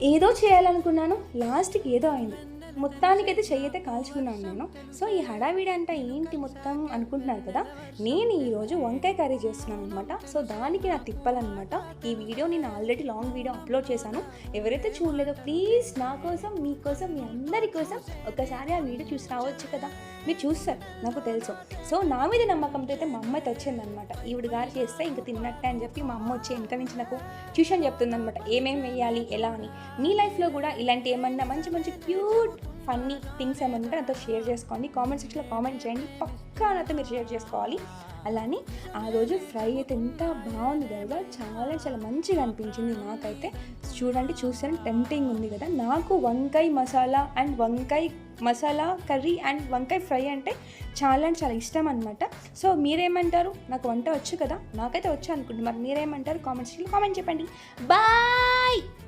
ఏదో చేయాలనుకున్నాను, లాస్ట్‌కి ఏదో అయింది. మొత్తానికైతే చెయ్యైతే కాల్చుకున్నాను నేను. సో, ఈ హడావిడి అంటే ఏంటి మొత్తం అనుకుంటున్నారు కదా! నేను ఈరోజు వంకాయ కర్రీ చేస్తున్నాననమాట. సో, దానికి నా తిప్పలనమాట. ఈ వీడియో నేను ఆల్రెడీ లాంగ్ వీడియో అప్‌లోడ్ చేశాను. ఎవరైతే చూడలేదో ప్లీజ్ నా కోసం, మీకోసం, మీ అందరి కోసం ఒక్కసారి ఆ వీడియో చూసి రావచ్చు కదా! మీరు చూస్తారు నాకు తెలుసు. సో, నా మీద నమ్మకంతో అయితే మా అమ్మ అయితే వచ్చిందనమాట. ఈవిడ గారు చేస్తే ఇంక తిన్నట్టే అని చెప్పి మా అమ్మ వచ్చి వెనక నుంచి నాకు ట్యూషన్ చెప్తుందనమాట. ఏమేమి వేయాలి, ఎలా అని. మీ లైఫ్‌లో కూడా ఇలాంటి ఏమన్నా మంచి మంచి క్యూట్ ఫన్నీ థింగ్స్ ఏమన్నా ఉంటే నాతో షేర్ చేసుకోండి. కామెంట్ సెక్షన్లో కామెంట్ చేయండి. పక్కా నాతో మీరు షేర్ చేసుకోవాలి. అలానే ఆ రోజు ఫ్రై అయితే ఎంత బాగుంది కదా, చాలా చాలా మంచిగా అనిపించింది నాకైతే. చూడండి, చూసాను టెంప్టింగ్ ఉంది కదా. నాకు వంకాయ మసాలా అండ్ వంకాయ మసాలా కర్రీ అండ్ వంకాయ ఫ్రై అంటే చాలా అంటే చాలా ఇష్టం అనమాట. సో మీరేమంటారు? నాకు వంట వచ్చు కదా, నాకైతే వచ్చు అనుకుంటున్నాను. మరి మీరేమంటారు? కామెంట్ సెక్షన్లో కామెంట్ చెప్పండి. బాయ్.